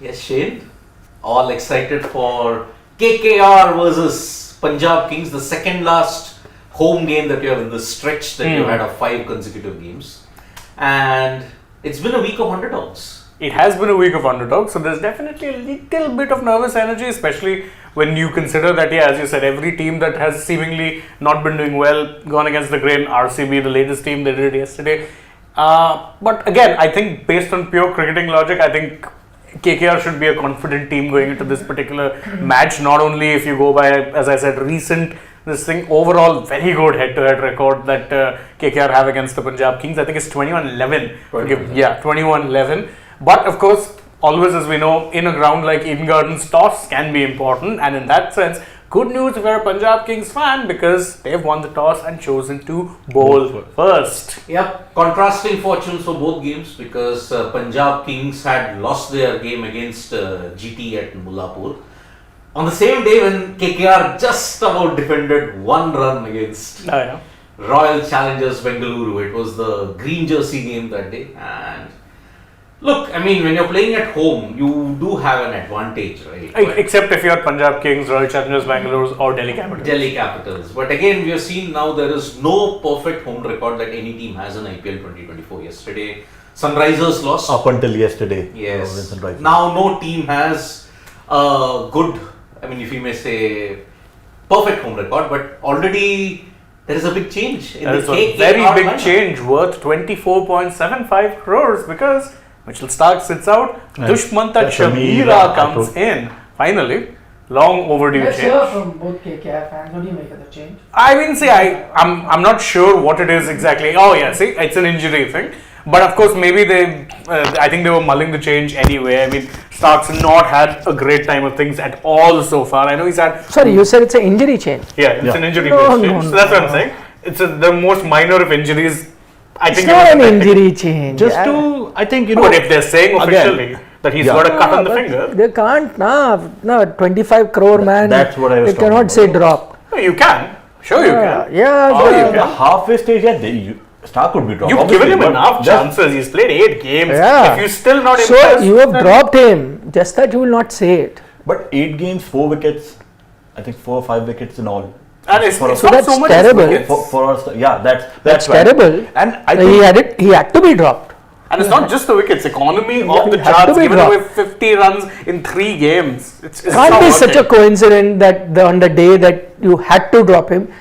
Yes, Shane. All excited for KKR versus Punjab Kings, the second last home game that you have in the stretch that you had of 5 consecutive games. And it's been a week of underdogs. It has been a week of underdogs, so there's definitely a little bit of nervous energy, especially when you consider that, as you said, every team that has seemingly not been doing well, gone against the grain, RCB, the latest team, they did it yesterday. But again, I think based on pure cricketing logic, I think KKR should be a confident team going into this particular match. Not only if you go by, as I said, recent overall very good head-to-head record that KKR have against the Punjab Kings. I think it's 21-11. 21-11. But of course, always as we know, in a ground like Eden Gardens, toss can be important. And in that sense, good news if you're a Punjab Kings fan because they've won the toss and chosen to bowl first. Yep, contrasting fortunes for both games because Punjab Kings had lost their game against GT at Mullapur. On the same day when KKR just about defended 1 run against Royal Challengers Bengaluru. It was the green jersey game that day. And look, I mean, when you're playing at home, you do have an advantage, right? Except if you're Punjab Kings, Royal Challengers Bangalore or Delhi Capitals. But again, we have seen now there is no perfect home record that any team has in IPL 2024. Yesterday, Sunrisers lost. Up until yesterday. Yes. Now no team has a good, I mean, if you may say, perfect home record, but already there is a big change. There is a very big change worth 24.75 crores because Mitchell Starc sits out, Dushmantha Shamira comes in. Finally, long overdue change. Let's hear from both KKR fans. What do you make of the change? I mean, see, I'm not sure what it is exactly. Oh yeah, see, it's an injury thing. But of course, maybe I think they were mulling the change anyway. I mean, Starc's not had a great time of things at all so far. I know he's had... Sorry, you said it's an injury change. Yeah, it's an injury-based change. So that's what I'm saying. It's the most minor of injuries. I think it's not an injury change. I think, But if they're saying officially that he's got a cut on the finger. They can't, no, 25 crore man. That's what I was They cannot say drop. No, you can. Sure you can. Yeah. The halfway stage, Starc could be dropped. You've given him enough chances. He's played 8 games. Yeah. If you're still not impressed... So, you have dropped him. Just that you will not say it. But 8 games, 4 wickets. I think 4 or 5 wickets in all. And it's so that's so terrible. That's terrible. And he had to be dropped. And it's not just the wickets. Economy of the charts, given away 50 runs in 3 games. It can't be such a coincidence that on the day that you had to drop him,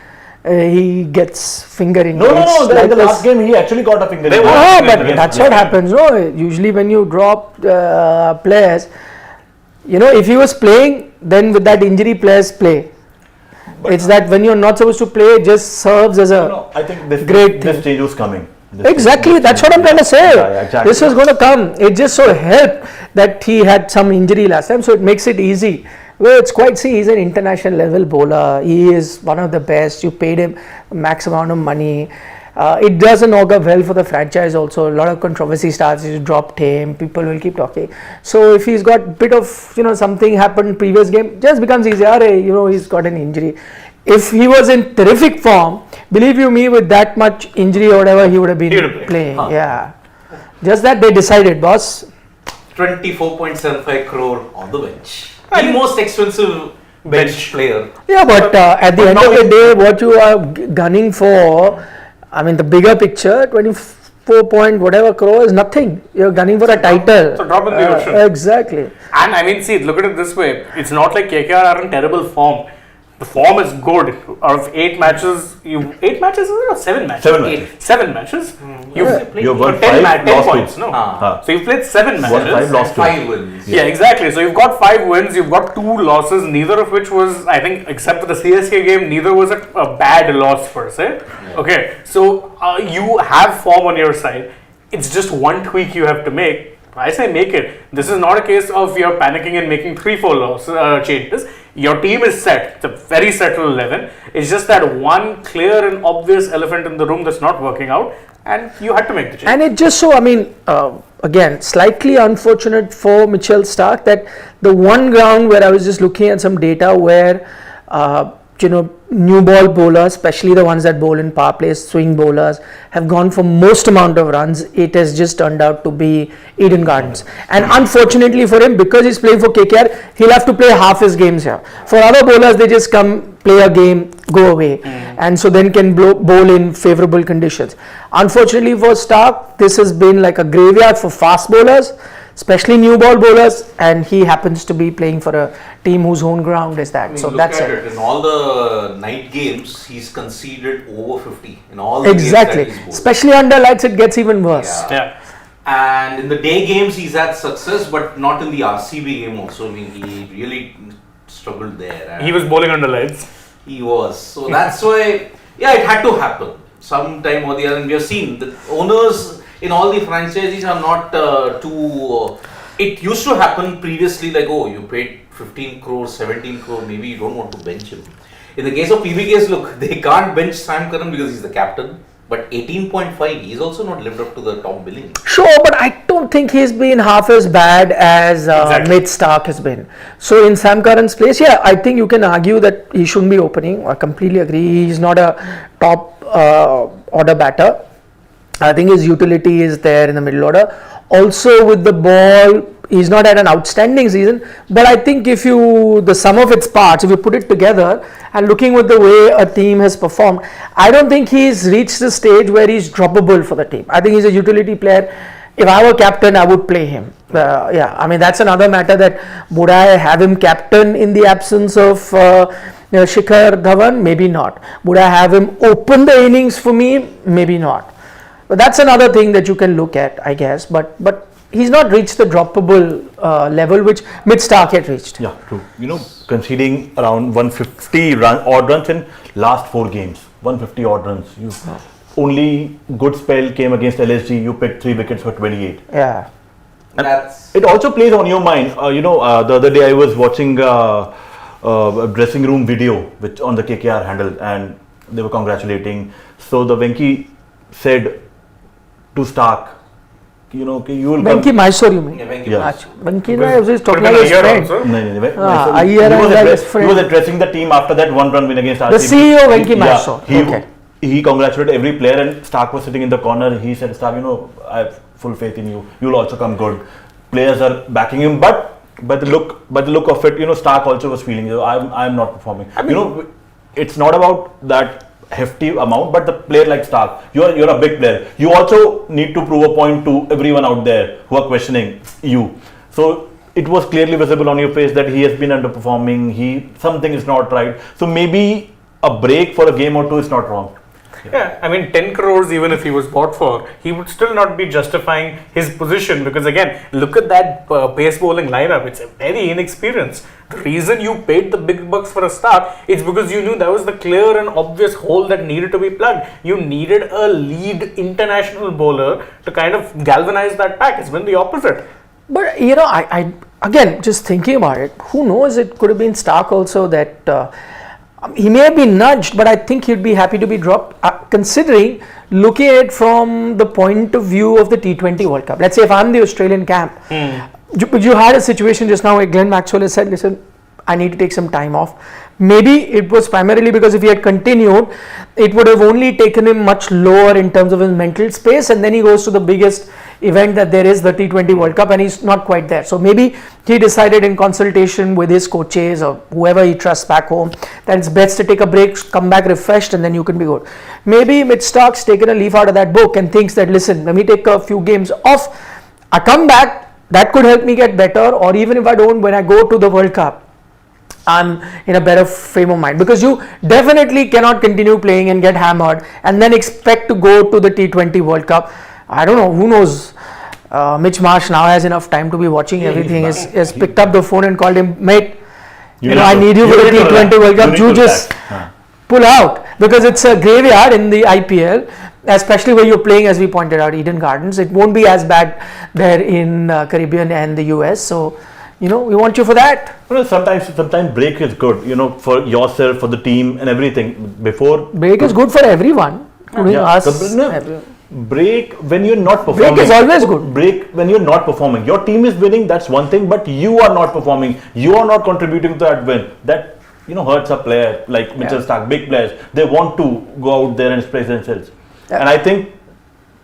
he gets finger injuries. No. Like the last game, he actually got a finger injury. But that's what happens. No, usually when you drop players, if he was playing, then with that injury, players play. But it's that when you're not supposed to play, it just serves as a I think this change was coming. Exactly, that's what I'm trying to say. Yeah, exactly. This was going to come. It just so helped that he had some injury last time, so it makes it easy. Well, it's quite, he's an international level bowler. He is one of the best. You paid him max amount of money. It doesn't augur well for the franchise also. A lot of controversy starts. He's dropped him. People will keep talking. So if he's got a bit of, something happened previous game, just becomes easier. He's got an injury. If he was in terrific form, believe you me, with that much injury or whatever, he would have been playing. Yeah. Just that they decided, boss. 24.75 crore on the bench. The most expensive bench player. Yeah, but at the end of the day, what you are gunning for, I mean, the bigger picture, 24 point whatever crore is nothing. You're gunning for a title. So drop in the ocean. Exactly. And I mean, see, look at it this way. It's not like KKR are in terrible form. The form is good. Out of 8 matches, 8 matches or 7 matches? 7 matches. You've won 10 points. So you've played 7 matches. Won 5, lost 5 wins. Yeah, exactly. So you've got 5 wins, you've got 2 losses, neither of which was, I think, except for the CSK game, neither was a bad loss per se. Yeah. Okay, so you have form on your side. It's just one tweak you have to make. I say make it. This is not a case of you're panicking and making 3-4 changes. Your team is set. It's a very settled 11. It's just that one clear and obvious elephant in the room that's not working out, and you had to make the change. And it just so, again, slightly unfortunate for Mitchell Starc that the one ground where I was just looking at some data where, new ball bowlers, especially the ones that bowl in power plays, swing bowlers, have gone for most amount of runs. It has just turned out to be Eden Gardens. And unfortunately for him, because he's playing for KKR, he'll have to play half his games here. For other bowlers, they just come, play a game, go away. And so then can bowl in favourable conditions. Unfortunately for Starc, this has been like a graveyard for fast bowlers, especially new ball bowlers, and he happens to be playing for a team whose home ground is that. So look that's at it. In all the night games, he's conceded over 50 in all the Exactly. games that he's bowled. Especially under lights, it gets even worse. Yeah. And in the day games, he's had success, but not in the RCB game also. I mean, he really struggled there. And He was bowling under lights. He was. So that's why, yeah, it had to happen sometime or the other. And we have seen the owners in all the franchises are not too. It used to happen previously, like, oh, you paid 15 crore, 17 crore, maybe you don't want to bench him. In the case of PBKS, look, they can't bench Sam Curran because he's the captain. But 18.5, he's also not lived up to the top billing. Sure, but I don't think he's been half as bad as Mitch Starc has been. So in Sam Curran's place, yeah, I think you can argue that he shouldn't be opening. I completely agree. He's not a top order batter. I think his utility is there in the middle order. Also with the ball, he's not had an outstanding season, but I think if the sum of its parts, if you put it together and looking with the way a team has performed, I don't think he's reached the stage where he's droppable for the team. I think he's a utility player. If I were captain, I would play him. Yeah, I mean, that's another matter that would I have him captain in the absence of Shikhar Dhawan? Maybe not. Would I have him open the innings for me? Maybe not. But that's another thing that you can look at, I guess. But he's not reached the droppable level which Mitch Starc had reached. Yeah, true. Conceding around 150 odd runs in last 4 games. 150 odd runs. Only good spell came against LSG. You picked 3 wickets for 28. Yeah. And it also plays on your mind. The other day I was watching a dressing room video which on the KKR handle, and they were congratulating. So the Venki said to Starc, you will Venki come. Mysore, you mean? Yeah, Venki Yeah. Venki was talking Could have like been his a year friend. also. No. Iyer and like his friend. He was addressing the team after that 1-run win against RCB. The CEO Venki Mysore. Okay. He congratulated every player, and Starc was sitting in the corner. He said, Starc, I have full faith in you. You'll also come good. Players are backing him, but the look of it, Starc also was feeling, I'm not performing. It's not about that hefty amount, but the player like Starc, you're a big player. You also need to prove a point to everyone out there who are questioning you. So it was clearly visible on your face that he has been underperforming. Something is not right. So maybe a break for a game or two is not wrong. Yeah, I mean 10 crores even if he was bought for, he would still not be justifying his position, because again, look at that pace bowling lineup. It's a very inexperienced. The reason you paid the big bucks for a start, it's because you knew that was the clear and obvious hole that needed to be plugged. You needed a lead international bowler to kind of galvanize that pack. It's been the opposite. But I again, just thinking about it, who knows, it could have been Starc also that he may have been nudged, but I think he'd be happy to be dropped, considering looking at it from the point of view of the T20 World Cup. Let's say if I'm the Australian camp, you had a situation just now where Glenn Maxwell has said, listen, I need to take some time off. Maybe it was primarily because if he had continued, it would have only taken him much lower in terms of his mental space, and then he goes to the biggest event that there is, the T20 World Cup, and he's not quite there. So maybe he decided in consultation with his coaches or whoever he trusts back home that it's best to take a break, come back refreshed, and then you can be good. Maybe Mitch Starc's taken a leaf out of that book and thinks that, listen, let me take a few games off, I come back, that could help me get better, or even if I don't, when I go to the World Cup, I'm in a better frame of mind, because you definitely cannot continue playing and get hammered and then expect to go to the T20 World Cup. I don't know, who knows. Mitch Marsh now has enough time to be watching everything. Has picked up the phone and called him, mate, I need you for the T20 World Cup. You just pull out, because it's a graveyard in the IPL, especially where you're playing, as we pointed out, Eden Gardens. It won't be as bad there in Caribbean and the US. So, we want you for that. Sometimes break is good, for yourself, for the team and everything. Break is good for everyone, including us. Break when you're not performing. Break is always good. Break when you're not performing. Your team is winning, that's one thing, but you are not performing. You are not contributing to that win. That hurts a player like Mitchell Starc, big players. They want to go out there and express themselves. Yeah. And I think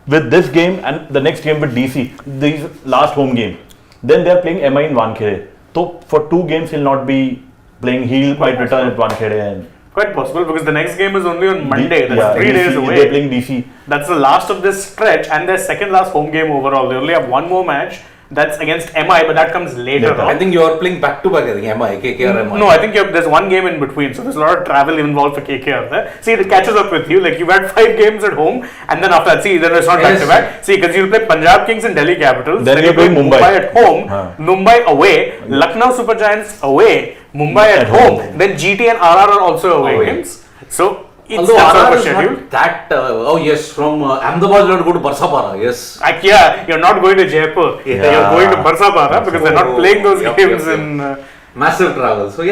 with this game and the next game with DC, these last home game, then they are playing MI in Wankhede. So for 2 games he'll not be playing. He might return at Wankhede and. Quite possible because the next game is only on Monday. That's 3 DC, days away. They're playing DC. That's the last of this stretch and their second last home game overall. They only have one more match. That's against MI, but that comes later on. I think you are playing back to back. I think MI, KKR, MI. No, I think there's one game in between, so there's a lot of travel involved for KKR there. See, it catches up with you. Like you've had 5 games at home, and then after that, then it's not back to back. See, because you'll play Punjab Kings and Delhi Capitals. Then you play Mumbai at home, Mumbai away, Lucknow Super Giants away, Mumbai at home. Then GT and RR are also away games. So. Although RR is not that, from Ahmedabad you have to go to Barsapara, yes. Yeah, you're not going to Jaipur. You're going to Barsapara because they're not playing those games in... Massive travel. So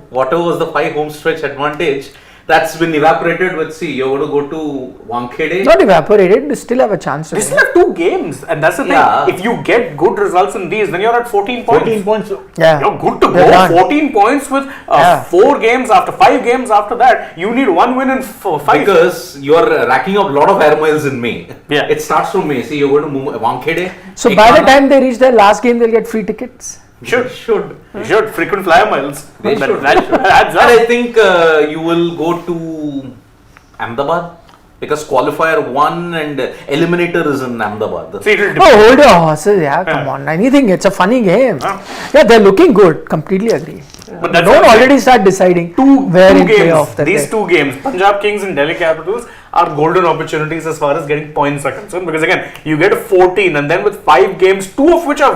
whatever was the 5 home stretch advantage, that's been evaporated with, you're going to go to Wankhede. Not evaporated, they still have a chance to They still have 2 games and that's the thing. If you get good results in these, then you're at 14 points. 14 points. You're good to go. 14 points with 4 games after 5 games after that. You need 1 win in 5. Because you're racking up a lot of air miles in May. Yeah. It starts from May. You're going to Wankhede. So by the time they reach their last game, they'll get free tickets. Should. Frequent flyer miles. They should. Adds And up. I think you will go to Ahmedabad because qualifier 1 and eliminator is in Ahmedabad. See, it'll Oh, hold your horses, come on. Anything, it's a funny game. Yeah, they're looking good. Completely agree. But that's Don't what I'm already start deciding where in playoff. These 2 games, Punjab Kings and Delhi Capitals, are golden opportunities as far as getting points are concerned. Because again, you get 14 and then with 5 games, 2 of which are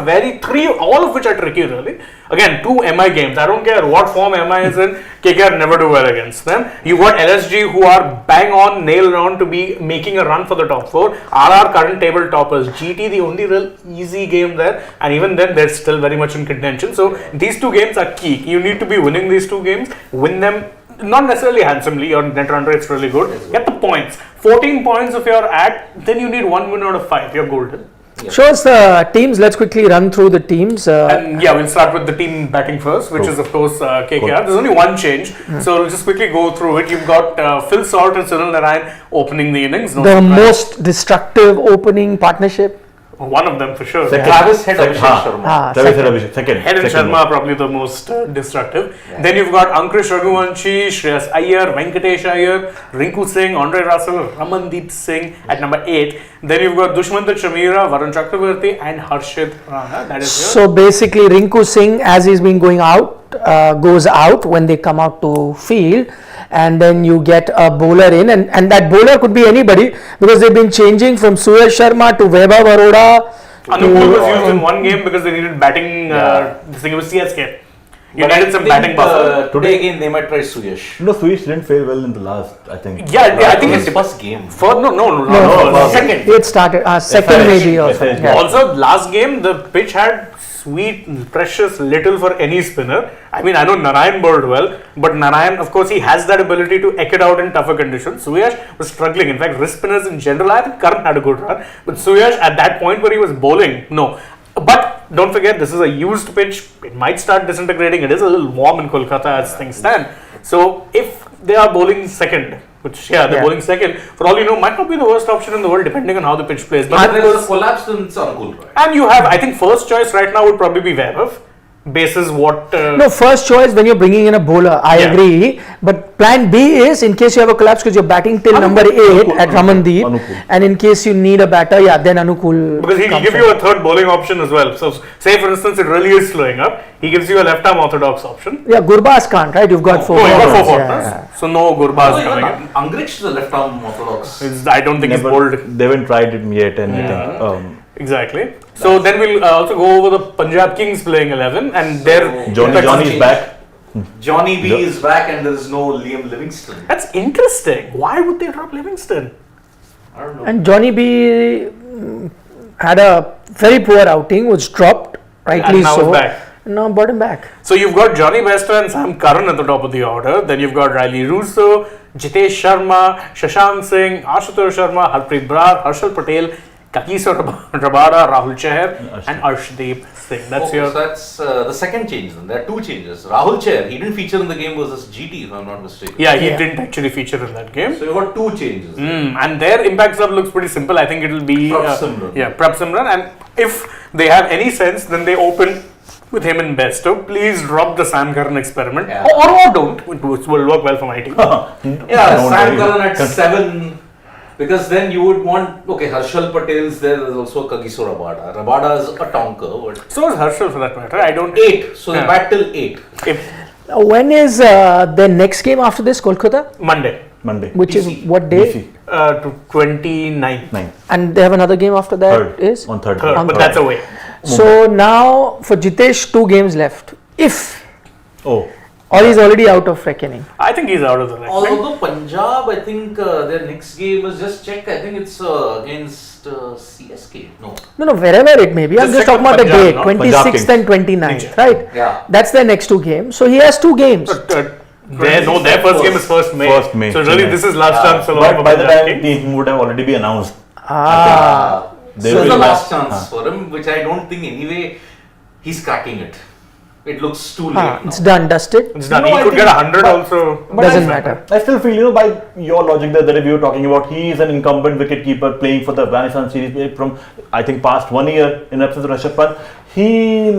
all of which are tricky really. Again, 2 MI games. I don't care what form MI is in, KKR never do well against them. You got LSG who are bang on, nailed on to be making a run for the top 4. RR current table toppers. GT the only real easy game there, and even then they're still very much in contention. So these 2 games are key. You need to be winning these 2 games, win them. Not necessarily handsomely, your net run rate's really good. Get the points. 14 points if you're at, then you need 1 win out of 5. You're golden. Shows the teams. Let's quickly run through the teams. And we'll start with the team batting first, which is of course KKR. There's only one change, so we'll just quickly go through it. You've got Phil Salt and Sunil Narayan opening the innings. The most destructive opening partnership. One of them for sure. Travis Head Abhishek Sharma. Second. Head and Sharma probably the most destructive. Then you've got Ankush Raghuvanshi, Shreyas Iyer, Venkatesh Iyer, Rinku Singh, Andre Russell, Ramandeep Singh at number 8. Then you've got Dushmanth Chamira, Varun Chakravarti and Harshit Rana. That is So basically Rinku Singh, as he's been going out, goes out when they come out to field, and then you get a bowler in, and that bowler could be anybody because they've been changing from Suyash Sharma to Vaibhav Arora. Anupul was used in one game because they needed batting. This thing was CSK. You needed some batting buffer. Today again they might try Suyash. No, Suyash didn't fare well in the last, I think. I think it's it's first game. no. Second. It started second maybe or something. Yeah. Also, last game the pitch had sweet, precious little for any spinner. I mean, I know Narayan bowled well, but Narayan, of course, he has that ability to eke it out in tougher conditions. Suyash was struggling. In fact, wrist spinners in general, I think Karan had a good run, but Suyash at that point where he was bowling, no. But don't forget, this is a used pitch. It might start disintegrating. It is a little warm in Kolkata as things stand. So if they are bowling second, which they're bowling second, for all you know, might not be the worst option in the world depending on how the pitch plays. But If there's a collapse, then it's Anukul, right? and you have, I think, first choice right now would probably be Vaibhav. Basis what? No, first choice when you're bringing in a bowler, I agree. But plan B is in case you have a collapse because you're batting till number 8 at Ramandeep, and in case you need a batter, then Anukul. Because he'll give you a third bowling option as well. So, say for instance, it really is slowing up, he gives you a left arm orthodox option. Yeah, Gurbaz can't, right? You've got 4 you've got 4 partners. So, no Gurbaz coming in. Angrich the left arm orthodox. I don't think he's bowled. They haven't tried it yet, and I think. Exactly. So then we'll also go over the Punjab Kings playing 11 and their Johnny is back. Johnny B is back and there is no Liam Livingston. That's interesting. Why would they drop Livingston? I don't know. And Johnny B had a very poor outing, was dropped, rightly And now so. is back. Now brought him back. So you've got Johnny Besta and Sam Curran at the top of the order. Then you've got Riley Russo, Jitesh Sharma, Shashank Singh, Ashutosh Sharma, Harpreet Brar, Harshal Patel, Kakisar Rabada, Rahul Chahar, and Arshdeep Singh. That's Okay, your. so that's the second change. Then there are two changes. Rahul Chair, he didn't feature in the game versus GT, if I'm not mistaken. Yeah, he didn't actually feature in that game. So you got two changes. And their impact sub looks pretty simple. I think it'll be Prab Simran. Prab Simran. And if they have any sense, then they open with him in best. So please drop the Sam Curran experiment, Yeah. or don't, which will work well for my team. Yeah, Don't Sam worry. Curran at 7. Because then you would want, okay, Harshal Patel's there, there's also Kagiso Rabada. Rabada is a tonker, but So is Harshal for that matter. I don't. 8. So they Yeah. bat till 8. If When is the next game after this, Kolkata? Monday Monday. Which DC. is what day? DC. to 29th. 9. And they have another game after that Third. is? On third. Third, On but third. that's away. So now for Jitesh, 2 games left. If, Oh. or he's already out of reckoning. I think he's out of the reckoning. Although Punjab, I think their next game is just check. I think it's against CSK. No. No, wherever it may be. I'm Just just check talking about the Punjab, date, no? 26th Kings. and 29th, right? Yeah. That's their next 2 games. So he has 2 games. Their first game is 1st May. 1st May. So really, Chennai. this is last chance. But by the time team would have already been announced. They So will it's the be last back. chance for him, which I don't think anyway he's cracking it. It looks too late now. It's done, dusted. It's done. No, he I could think- get 100 but- also. Doesn't matter. I still feel, by your logic that we were talking about, he is an incumbent wicketkeeper playing for the Afghanistan series from, I think, past 1 year in absence of Rishabh Pant. He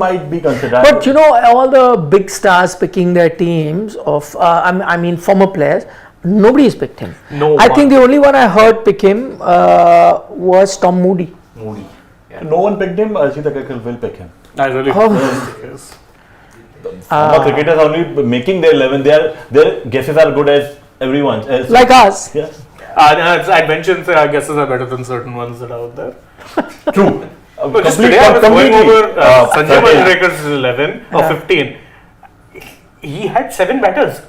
might be considered. But all the big stars picking their teams of, I mean, former players, nobody's picked him. No I one. think the only one I heard pick him was Tom Moody. Moody. Yeah. No one picked him. AajTak will pick him. I really Oh. yes. Former cricketers are only making their 11. Their guesses are good as everyone's. As Like us. yeah. I'd mention our guesses are better than certain ones that are out there. True. But just today I was going over Sanjay Sorry, yeah. Manjrekar's 11 or Yeah. 15. He had 7 batters.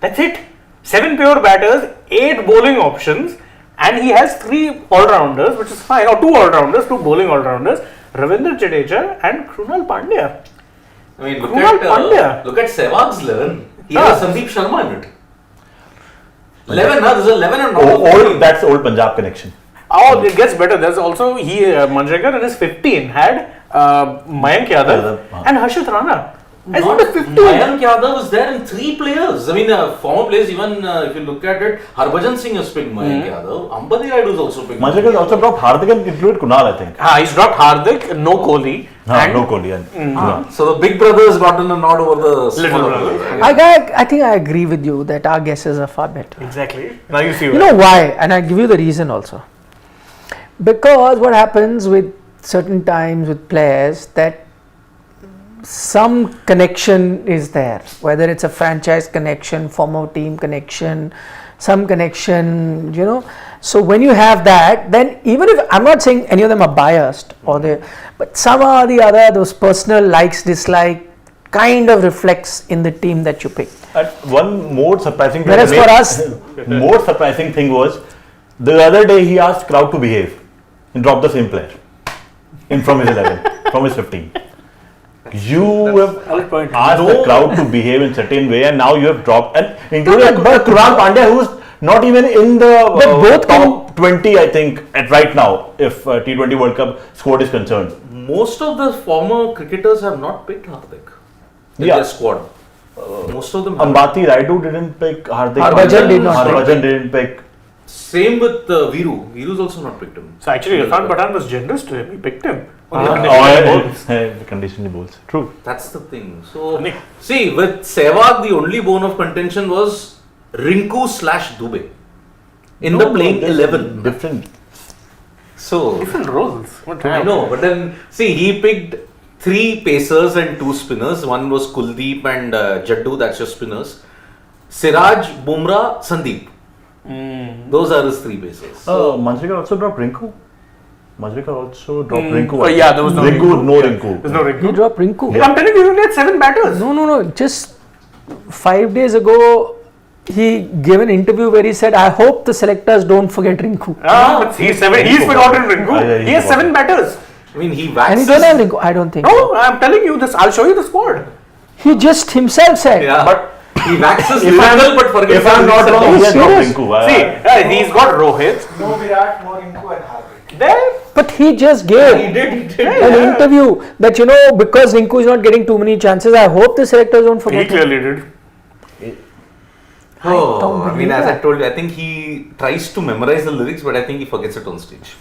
That's it. 7 pure batters, 8 bowling options, and he has 3 all-rounders, which is fine, or 2 all-rounders, 2 bowling all-rounders, Ravindra Jadeja and Krunal Pandya. I mean, Krunal Pandya. look at Sehwag's 11. He Ah. has Sandeep Sharma in it. 11, there's 11 and Old, that's old Punjab connection. Oh, it gets better. There's also Manjrekar in his 15 had Mayank Yadav Yadav, and Harshit Rana. I Not thought 15. Mayank Yadav was there in 3 players. I mean, former players, even if you look at it, Harbhajan Singh has picked Mayank Yadav. Ambati Rayudu has also picked Manjrekar has also dropped Hardik and included Kunal, I think. He's dropped Hardik, no Kohli. and No Kohli. And Kunal. So the big brother has gotten a nod over the Little smaller brother. brother. I think I agree with you that our guesses are far better. Exactly. Now you see You know why? And I'll give you the reason also. Because what happens with certain times with players that some connection is there, whether it's a franchise connection, former team connection, some connection, So when you have that, then even if I'm not saying any of them are biased or they, but somehow or the other, those personal likes, dislike kind of reflects in the team that you pick. And one more surprising thing. Whereas for us, more surprising thing was the other day he asked crowd to behave and drop the same player in from his 11, from his 15. You have Valid point. asked the crowd to behave in certain way, and now you have dropped and including Krunal Pandya, who's not even in the both top 20, I think, at right now, if T20 World Cup squad is concerned. Most of the former cricketers have not picked Hardik in Yeah. their squad. Most of them haven't. Ambati Rayudu didn't pick Hardik. Harbhajan did not Harbhajan didn't pick. Same with Viru. Viru's also not picked him. So actually, Irfan Pathan was generous to him. He picked him. Conditionally bowls. True. That's the thing. So, Nick. see, with Sehwag, the only bone of contention was Rinku/Dubey in the playing 11. Different. So, Different roles. What I know, but then, see, he picked 3 pacers and 2 spinners. One was Kuldeep and Jaddu, that's your spinners. Siraj, Bumrah, Sandeep. Those are his 3 pacers. Manjrekar also dropped Rinku. Manjrekar also dropped Rinku. Oh, yeah, there was no Rinku. No Yeah. Rinku. There's no you Rinku. drop Rinku. I'm telling you, he only had 7 batters. No. Just 5 days ago, he gave an interview where he said, "I hope the selectors don't forget Rinku." But he's forgotten Rinku. Yeah, He has 7 batters. I mean, he And waxes. he don't have Rinku. I don't think. No, I'm telling you this. I'll show you the squad. He just himself said. Yeah. But he waxes if I'm, lyrical, but forgets if I'm not wrong, he has dropped serious? Rinku. See, he's got Rohit. No Virat, no Rinku and Hardik. There, But he just gave He did. an interview that, because Rinku is not getting too many chances, I hope the selectors don't forget. He clearly did. Oh, I mean, believe as I that. told you, I think he tries to memorize the lyrics, but I think he forgets it on stage.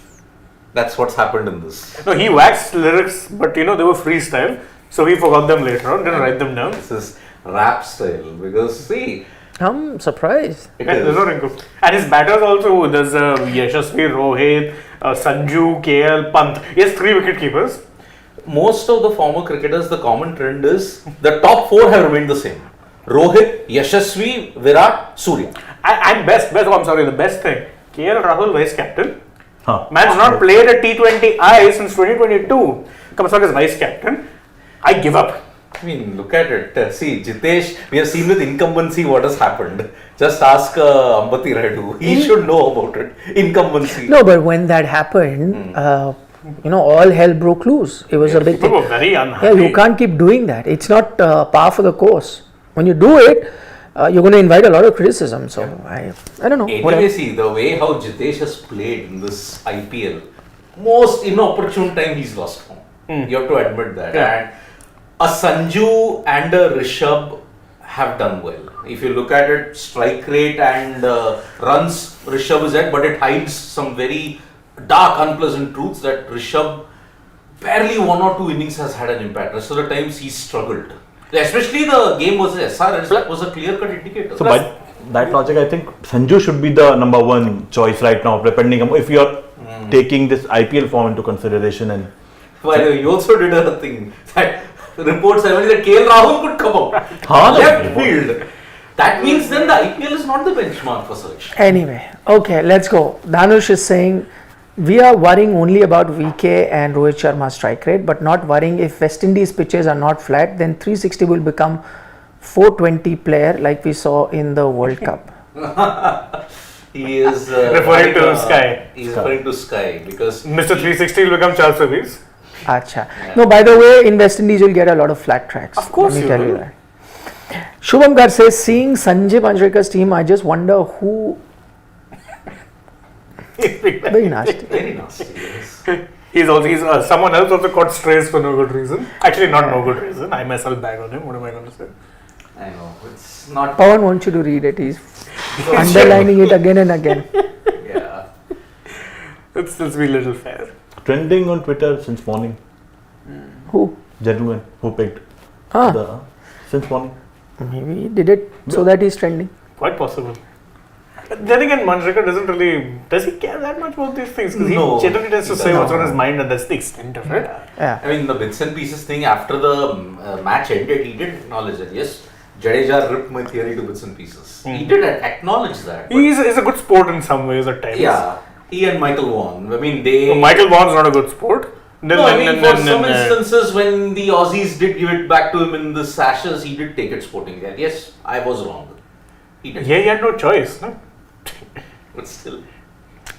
That's what's happened in this. No, he waxed lyrics, but they were freestyle, so he forgot them later on, didn't write them down. This is rap style because see, I'm surprised. There's no Rinku. And his batters also, there's Yashasvi, Rohit, Sanju, KL, Pant. He has 3 wicket keepers. most of the former cricketers, the common trend is the top 4 have remained the same. Rohit, Yashasvi, Virat, Surya. And the best thing, KL Rahul, vice captain. Huh. Man's not played a T20I since 2022. Comes out as vice captain. I give up. I mean, look at it. See, Jitesh, we have seen with incumbency what has happened. Just ask Ambati Raidu. He should know about it. Incumbency. No, but when that happened, all hell broke loose. It was a big People thing. were very unhappy. Yeah, you can't keep doing that. It's not par for the course. When you do it, you're going to invite a lot of criticism. So I don't know. Anyway, Whatever. see, the way how Jitesh has played in this IPL, most inopportune time he's lost form. You have to admit that. Yeah. And a Sanju and a Rishabh have done well. If you look at it, strike rate and runs, Rishabh is at, but it hides some very dark, unpleasant truths that Rishabh barely 1 or 2 innings has had an impact. Rest of the times he's struggled. Especially the game versus SRS, that was a clear-cut indicator. So by that logic, I think Sanju should be the number 1 choice right now, depending on if you're taking this IPL form into consideration. And By the way, you also did a thing that reports that KL Rahul could come out. Left field. That means then the IPL is not the benchmark for search. Anyway, okay, let's go. Dhanush is saying we are worrying only about VK and Rohit Sharma's strike rate, but not worrying if West Indies pitches are not flat, then 360 will become 420 player like we saw in the World Cup. He is Referring to Sky. He is referring to Sky because Mr. 360 will become Charles Davies. Acha. No, by the way, in West Indies you'll get a lot of flat tracks. Of course Let me you tell will. you that. Shubham Gar says, seeing Sanjay Manjrekar's team, I just wonder who. Very nasty. very nasty. Yes. He's someone else also caught strays for no good reason. Actually, not no good reason. I myself bag on him. What am I going to say? I know it's not. Pawan wants you to read it. He's underlining it again and again. Yeah. Let's be a little fair. trending on Twitter since morning. Who? Gentleman who picked since morning. Maybe he did it so that he's trending. Quite possible. But then again, Manjrekar does he care that much about these things? Because No, he generally tends to he say what's doesn't. on his mind, and that's the extent of it. Yeah. I mean, the bits and pieces thing after the match ended, he did acknowledge that yes, Jadeja ripped my theory to bits and pieces. He did acknowledge that. but He's a good sport in some ways at times. yeah, he and Michael Vaughan. I mean, they. So Michael Vaughan's not a good sport. No, I mean, for some instances when the Aussies did give it back to him in the Ashes, he did take it sportingly. And yes, I was wrong. He did. Yeah, he had no choice. No? But still.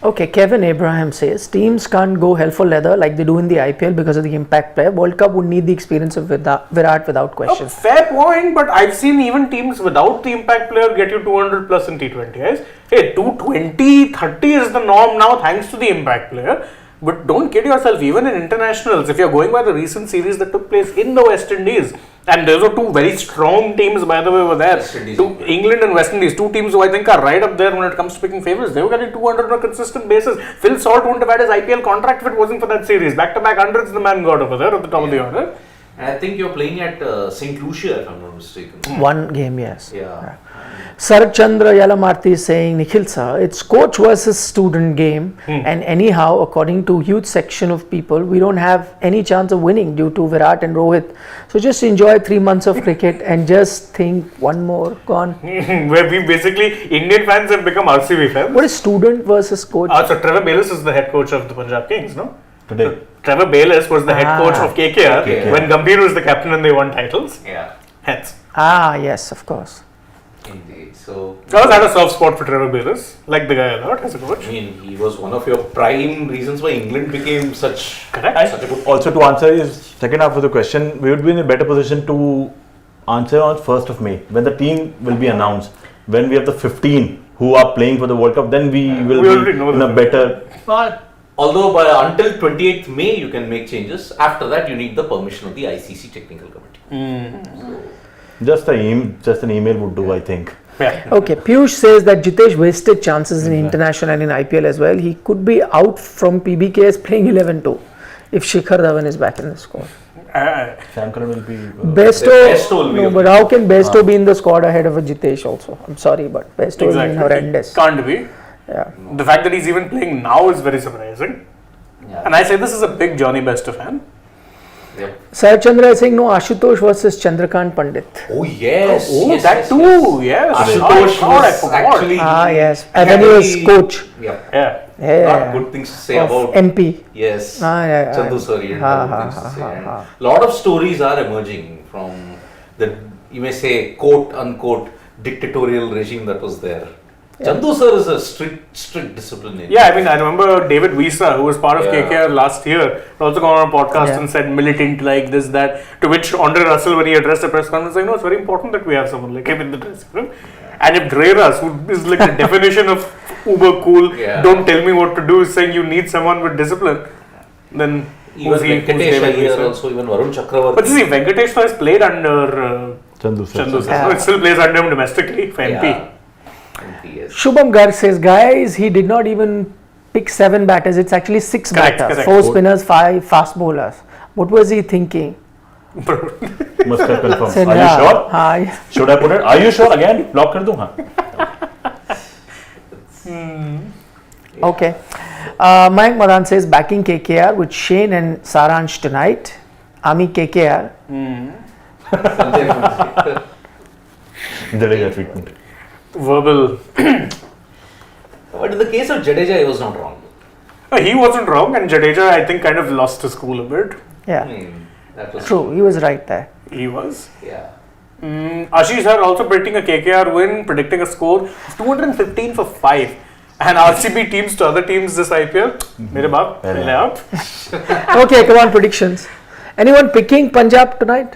Okay, Kevin Abraham says teams can't go hell for leather like they do in the IPL because of the impact player. World Cup would need the experience of Virat without question. Fair point, but I've seen even teams without the impact player get you 200 plus in T20. Guys. Hey, 220, 30 is the norm now thanks to the impact player. But don't kid yourself, even in internationals, if you're going by the recent series that took place in the West Indies, and those are 2 very strong teams, by the way, over there. West Indies. England and West Indies, 2 teams who I think are right up there when it comes to picking favourites. They were getting 200 on a consistent basis. Phil Salt wouldn't have had his IPL contract if it wasn't for that series. Back-to-back hundreds the man got over there at the top of the order. And I think you're playing at St. Lucia, if I'm not mistaken. One game, yes. Yeah. Sarat Chandra Yalamarthi is saying, Nikhil sir, it's coach versus student game, and anyhow, according to huge section of people, we don't have any chance of winning due to Virat and Rohit. So just enjoy 3 months of cricket and just think one more gone. Where we basically, Indian fans have become RCB fans. What is student versus coach? So Trevor Bayliss is the head coach of the Punjab Kings, no? Today. Trevor Bayliss was the head coach of KKR KKR. when Gambhir was the captain and they won titles. Yeah. Hence. Yes, of course. Indeed. So, I always had a soft spot for Trevor Bayliss. Like the guy a lot as a coach. I mean, he was one of your prime reasons why England became such Correct. such a good. Also, to answer his second half of the question, we would be in a better position to answer on 1st of May when the team will be announced. When we have the 15 who are playing for the World Cup, then we will We already be know in a them. better. Although until 28th May you can make changes. After that you need the permission of the ICC technical committee. Just an email would do, I think. Yeah. Okay, Piyush says that Jitesh wasted chances in international and in IPL as well. He could be out from PBKS playing 11-2 if Shikhar Dhawan is back in the squad. Sam Curran will be. Besto will be no, but how can Besto be in the squad ahead of a Jitesh also? I'm sorry, but Besto is horrendous. Can't be. Yeah. The fact that he's even playing now is very surprising. Yeah. And I say this is a big Johnny Besto fan. Yep. Sir Chandra is saying no, Ashutosh versus Chandrakant Pandit. Oh yes. Oh, yes, that yes, too. Yes. Yes. Ashutosh I was forgot. actually. Yes. And then he was coach. Yeah. Yeah. Lot good things to say Of about MP. Yes. Yeah. Chandu sir, he had good things to say. And lot of stories are emerging from the, you may say, quote unquote dictatorial regime that was there. Chandu sir is a strict disciplinarian. Yeah, I mean, I remember David Wiesa, who was part of Yeah. KKR last year, also gone on a podcast and said militant like this, that. To which Andre Russell, when he addressed the press conference, like, no, it's very important that we have someone like him in the dressing room. And if Dreras, who is like the definition of uber cool, don't tell me what to do, is saying you need someone with discipline, then even Venkatesh here also, even Varun Chakravarti. But see, Venkatesh has played under Chandu sir. Chandu. So it still plays under him domestically for MP. Yes. Shubham Garg says, guys, he did not even pick 7 batters. It's actually 6 batters. 4 spinners, 5 fast bowlers. What was he thinking? Must have confirmed. Said, Are you sure? Yeah. Should I put it? Are you sure? Again, block kar दूँ हाँ. Okay. Mayank Madan says, backing KKR with Shane and Saransh tonight. Ami KKR. Jadeja treatment. Verbal. But in the case of Jadeja, he was not wrong. He wasn't wrong, and Jadeja, I think, kind of lost his cool a bit. Yeah. I mean, that was True. He was right there. He was. Yeah. Ashish had also predicting a KKR win, predicting a score of 215 for 5. And RCB teams to other teams this IPL. Mere baap, pehle aap. Okay, come on, predictions. Anyone picking Punjab tonight?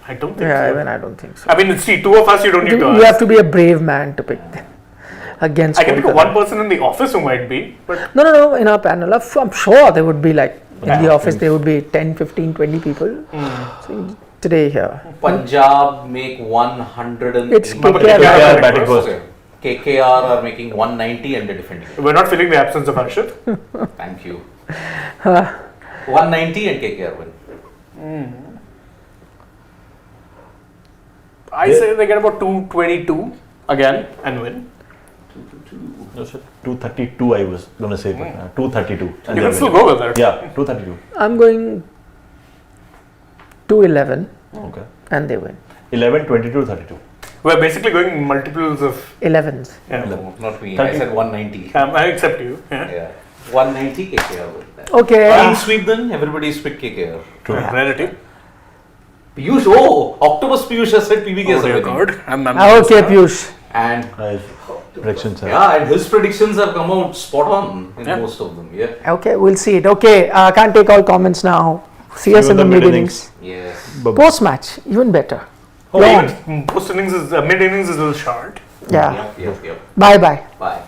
I don't think Yeah, so. even I don't think so. I mean, see, 2 of us, you don't need to You have ask. to be a brave man to pick them against I can pick Kolkata. one person in the office who might be, but No, in our panel, I'm sure there would be like, in Yeah. the office there would be 10, 15, 20 people. So today here. Punjab make 180. It's But KKR. KKR batting first. Okay. KKR are making 190 and they're defending. we're not feeling the absence of Harshit. Thank you. 190 and KKR win. I say they get about 222 again and win. 232 I was going to say, but 232. You can still go with that. Yeah, 232. I'm going 211 Okay. and they win. 11, 22, 32. We're basically going multiples of. 11s. Yeah. No, not me. 30. I said 190. I accept you. Yeah. Yeah. 190 KKR win. Okay. Clean sweep then, everybody's picked KKR. Relative. Piyush, Octopus Piyush has said PBKS Oh dear winning. God. I'm Okay, Piyush. And Predictions. and his predictions have come out spot on in most of them. Yeah. Okay, we'll see it. Okay, can't take all comments now. See us in the mid innings. Yes. Post match, even better. Post innings is mid innings is a little short. Yeah. Yep. Bye bye. Bye.